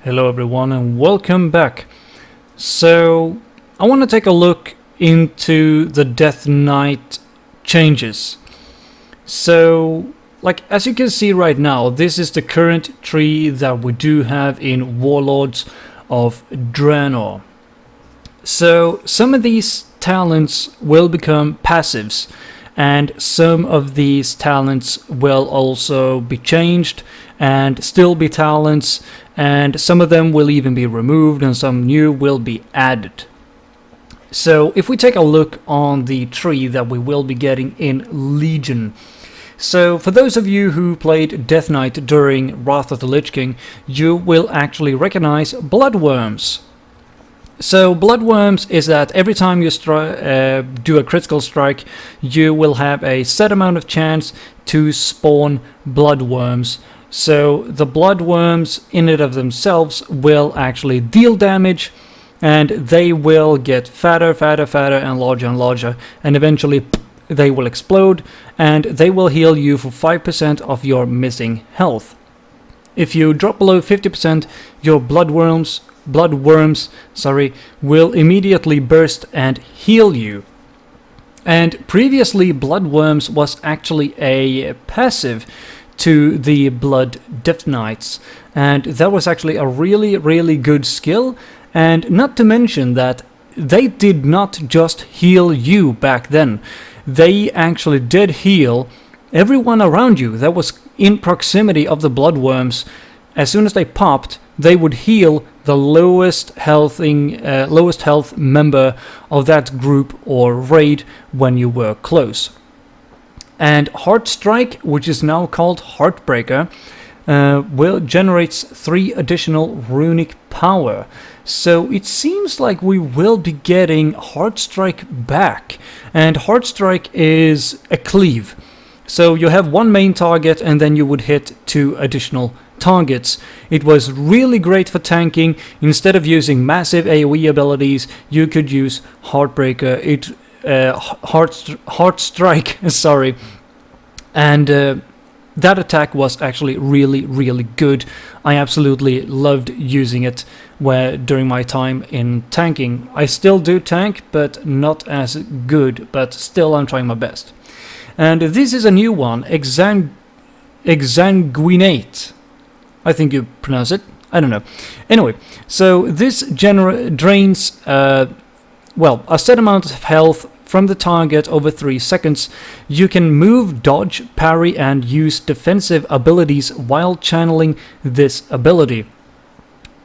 Hello everyone and welcome back. So I want to take a look into the Death Knight changes. So as you can see right now, this is the current tree that we do have in Warlords of Draenor. So some of these talents will become passives, and some of these talents will also be changed and still be talents, and some of them will even be removed and some new will be added. So if we take a look on the tree that we will be getting in Legion. So for those of you who played Death Knight during Wrath of the Lich King, you will actually recognize Bloodworms. So Bloodworms is that every time you do a critical strike, you will have a set amount of chance to spawn Bloodworms. So the Bloodworms in and of themselves will actually deal damage, and they will get fatter and larger, and eventually they will explode, and they will heal you for 5% of your missing health. If you drop below 50%, your Bloodworms will immediately burst and heal you. And previously Bloodworms was actually a passive to the Blood Death Knights, and that was actually a really good skill. And not to mention that they did not just heal you back then, they actually did heal everyone around you that was in proximity of the Bloodworms. As soon as they popped, they would heal the lowest health member of that group or raid when you were close. And Heartstrike, which is now called Heartbreaker, generates 3 additional runic power. So it seems like we will be getting Heartstrike back. And Heartstrike is a cleave. So you have one main target and then you would hit 2 additional targets. It was really great for tanking. Instead of using massive AoE abilities, you could use Heartbreaker. Heartstrike, sorry. And that attack was actually really good. I absolutely loved using it during my time in tanking. I still do tank, but not as good, but still I'm trying my best. And this is a new one, Exsanguinate. I think you pronounce it. I don't know. Anyway, so this drains a set amount of health from the target over 3 seconds. You can move, dodge, parry, and use defensive abilities while channeling this ability.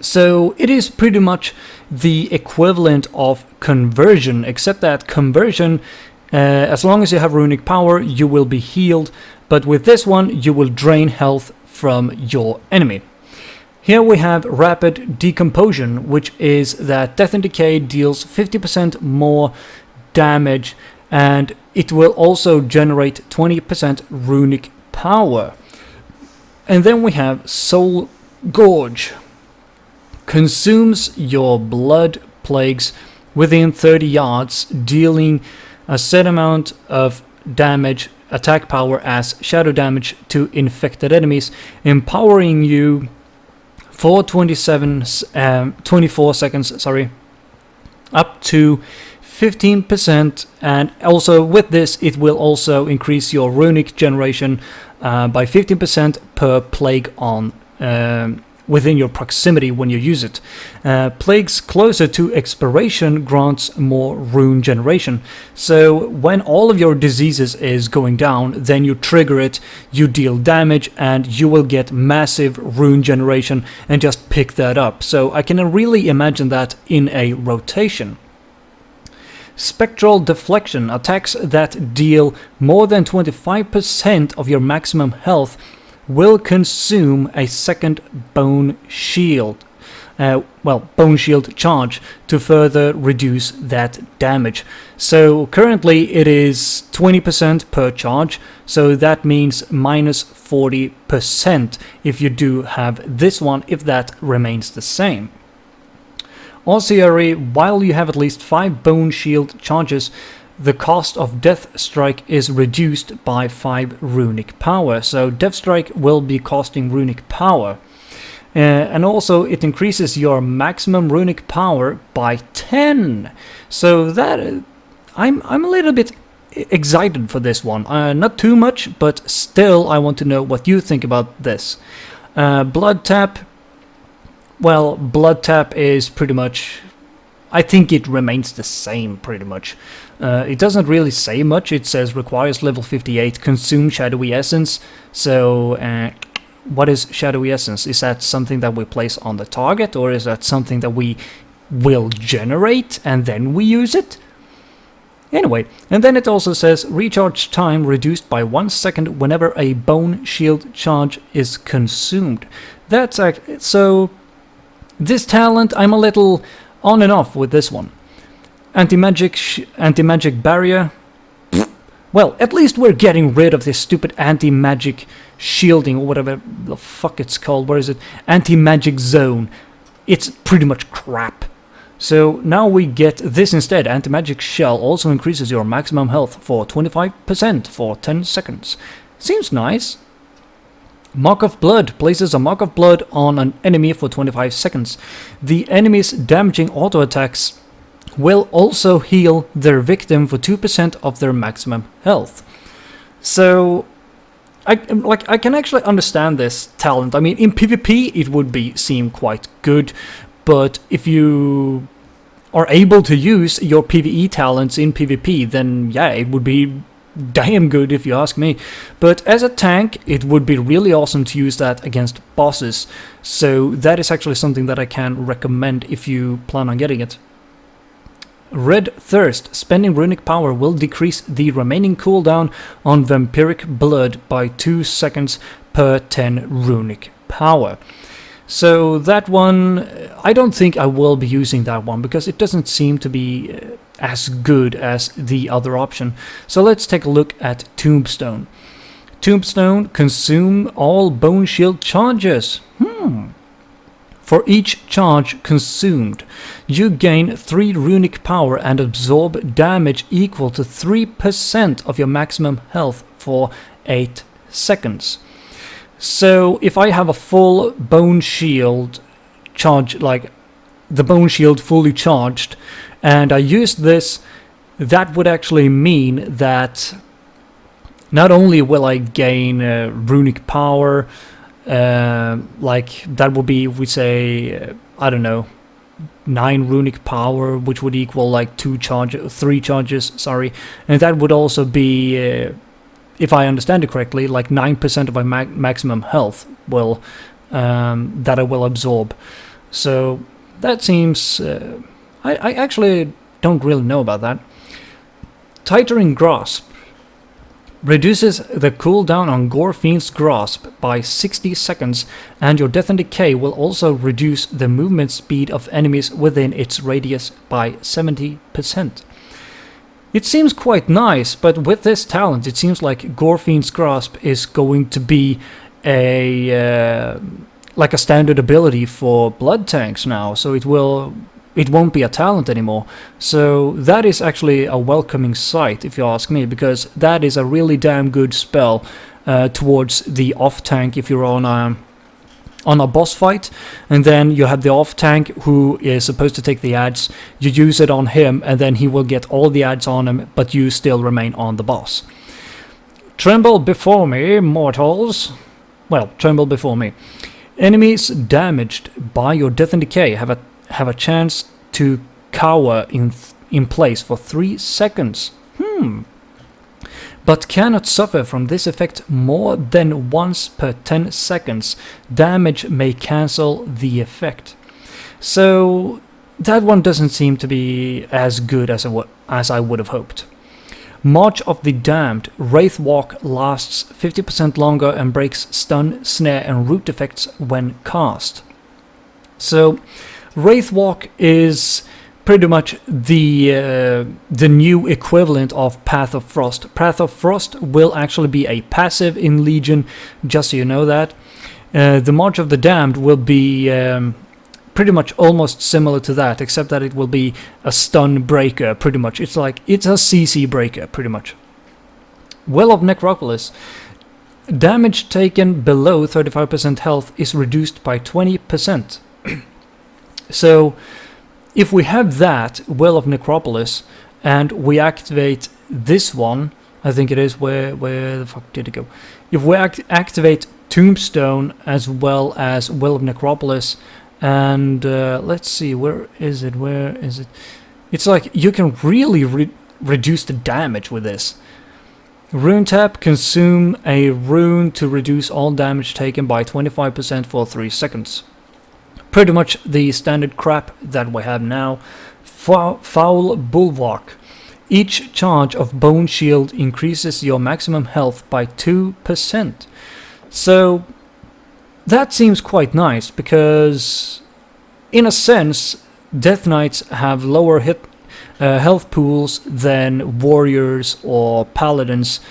So it is pretty much the equivalent of conversion, except that conversion, as long as you have runic power, you will be healed, but with this one, you will drain health from your enemy. Here we have Rapid Decomposition, which is that Death and Decay deals 50% more damage, and it will also generate 20% runic power. And then we have Soul Gorge. Consumes your blood plagues within 30 yards, dealing a set amount of damage, attack power as shadow damage to infected enemies, empowering you for 24 seconds, up to 15%, and also with this it will also increase your runic generation by 15% per plague on within your proximity when you use it. Plagues closer to expiration grants more rune generation. So when all of your diseases is going down, then you trigger it, you deal damage, and you will get massive rune generation and just pick that up. So I can really imagine that in a rotation. Spectral Deflection. Attacks that deal more than 25% of your maximum health will consume a second bone shield. Bone shield charge to further reduce that damage. So currently it is 20% per charge, so that means minus 40% if you do have this one, if that remains the same. Ossuary, while you have at least 5 bone shield charges, the cost of Death Strike is reduced by 5 runic power. So Death Strike will be costing runic power. And also it increases your maximum runic power by 10. So that I'm a little bit excited for this one. Not too much, but still I want to know what you think about this. Blood Tap. Well, Blood Tap is pretty much... I think it remains the same, pretty much. It doesn't really say much. It says requires level 58, consume Shadowy Essence. So, what is Shadowy Essence? Is that something that we place on the target, or is that something that we will generate and then we use it? Anyway, and then it also says recharge time reduced by 1 second whenever a bone shield charge is consumed. That's so this talent I'm a little on and off with this one. Anti-magic barrier. Well, at least we're getting rid of this stupid anti-magic shielding or whatever the fuck it's called. Where is it? Anti-magic zone. It's pretty much crap. So now we get this instead. Anti-magic shell also increases your maximum health for 25% for 10 seconds. Seems nice. Mark of Blood places a Mark of Blood on an enemy for 25 seconds. The enemy's damaging auto attacks will also heal their victim for 2% of their maximum health. So I can actually understand this talent. I mean, in PvP it would seem quite good, but if you are able to use your PvE talents in PvP, then yeah, it would be damn good if you ask me. But as a tank, it would be really awesome to use that against bosses. So that is actually something that I can recommend if you plan on getting it. Red Thirst. Spending runic power will decrease the remaining cooldown on vampiric blood by 2 seconds per 10 runic power. So that one, I don't think I will be using that one because it doesn't seem to be as good as the other option. So let's take a look at Tombstone. Tombstone, consume all bone shield charges. For each charge consumed, you gain 3 runic power and absorb damage equal to 3% of your maximum health for 8 seconds. So if I have a full bone shield charge, like the bone shield fully charged, and I use this, that would actually mean that not only will I gain runic power, like that would be, if we say, I don't know, 9 runic power, which would equal like 3 charges, sorry, and that would also be, if I understand it correctly, like 9% of my maximum health will that I will absorb. So that seems, I actually don't really know about that. Tightening Grasp reduces the cooldown on Gorfiend's Grasp by 60 seconds, and your Death and Decay will also reduce the movement speed of enemies within its radius by 70%. It seems quite nice, but with this talent it seems like Gorfiend's Grasp is going to be a like a standard ability for blood tanks now, so it won't be a talent anymore. So that is actually a welcoming sight, if you ask me, because that is a really damn good spell towards the off tank if you're on a boss fight, and then you have the off tank who is supposed to take the ads. You use it on him, and then he will get all the ads on him, but you still remain on the boss. Tremble before me, mortals. Well, tremble before me. Enemies damaged by your Death and Decay have a chance to cower in place for 3 seconds. But cannot suffer from this effect more than once per 10 seconds. Damage may cancel the effect. So that one doesn't seem to be as good as I would have hoped. March of the Damned. Wraith Walk lasts 50% longer and breaks stun, snare and root effects when cast. So Wraith Walk is pretty much the new equivalent of Path of Frost. Path of Frost will actually be a passive in Legion, just so you know that. The March of the Damned will be pretty much almost similar to that, except that it will be a stun breaker, pretty much. It's a CC breaker, pretty much. Well of Necropolis. damage taken below 35% health is reduced by 20%. So if we have that Well of Necropolis and we activate this one, I think it is, where the fuck did it go? If we activate Tombstone as well as Well of Necropolis, and let's see, where is it? It's like you can really reduce the damage with this. Rune tap, consume a rune to reduce all damage taken by 25% for 3 seconds. Pretty much the standard crap that we have now. Foul Bulwark. Each charge of Bone Shield increases your maximum health by 2%. So that seems quite nice, because in a sense Death Knights have lower health pools than warriors or paladins,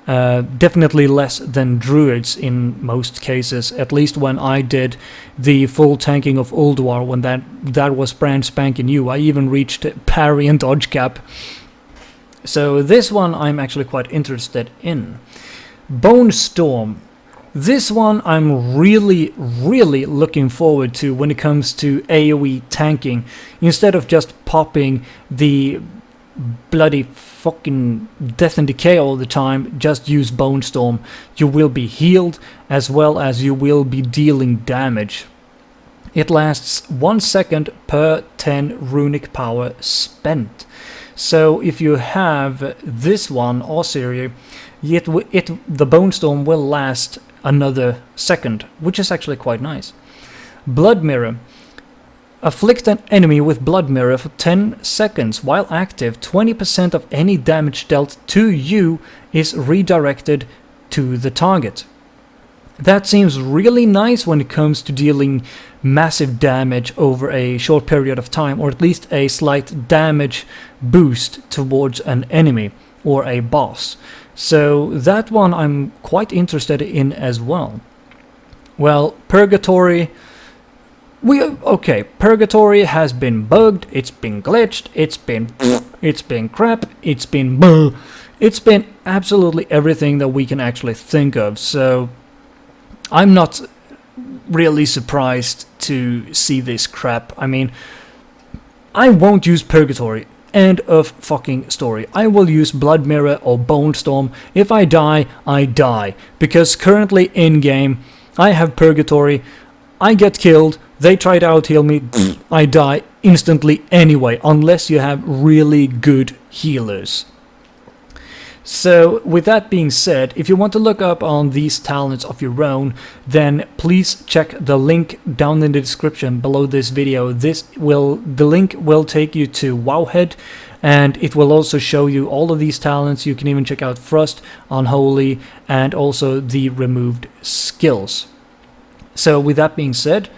definitely less than druids in most cases, at least when I did the full tanking of Ulduar, when that was brand spanking new. I even reached parry and dodge cap. So this one I'm actually quite interested in. Bone Storm. This one I'm really looking forward to when it comes to AoE tanking. Instead of just popping the bloody fucking death and decay all the time, just use Bone Storm. You will be healed as well as you will be dealing damage. It lasts 1 second per 10 runic power spent. So if you have this one, Osiri, the Bone Storm will last another second, which is actually quite nice. Blood Mirror. Afflict an enemy with Blood Mirror for 10 seconds. While active, 20% of any damage dealt to you is redirected to the target. That seems really nice when it comes to dealing massive damage over a short period of time, or at least a slight damage boost towards an enemy or a boss. So that one I'm quite interested in as well. Well, Purgatory. Purgatory has been bugged, it's been glitched, it's been crap, it's been absolutely everything that we can actually think of. So I'm not really surprised to see this crap. I mean, I won't use Purgatory. End of fucking story. I will use Blood Mirror or Bone Storm. If I die, I die. Because currently in game, I have Purgatory. I get killed. They try to out-heal me. I die instantly anyway, unless you have really good healers. So, with that being said, if you want to look up on these talents of your own, then please check the link down in the description below this video. The link will take you to Wowhead, and it will also show you all of these talents. You can even check out Frost, Unholy, and also the removed skills. So, with that being said,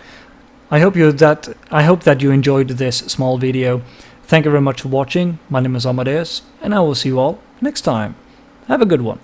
I hope that you enjoyed this small video. Thank you very much for watching. My name is Amadeus, and I will see you all next time. Have a good one.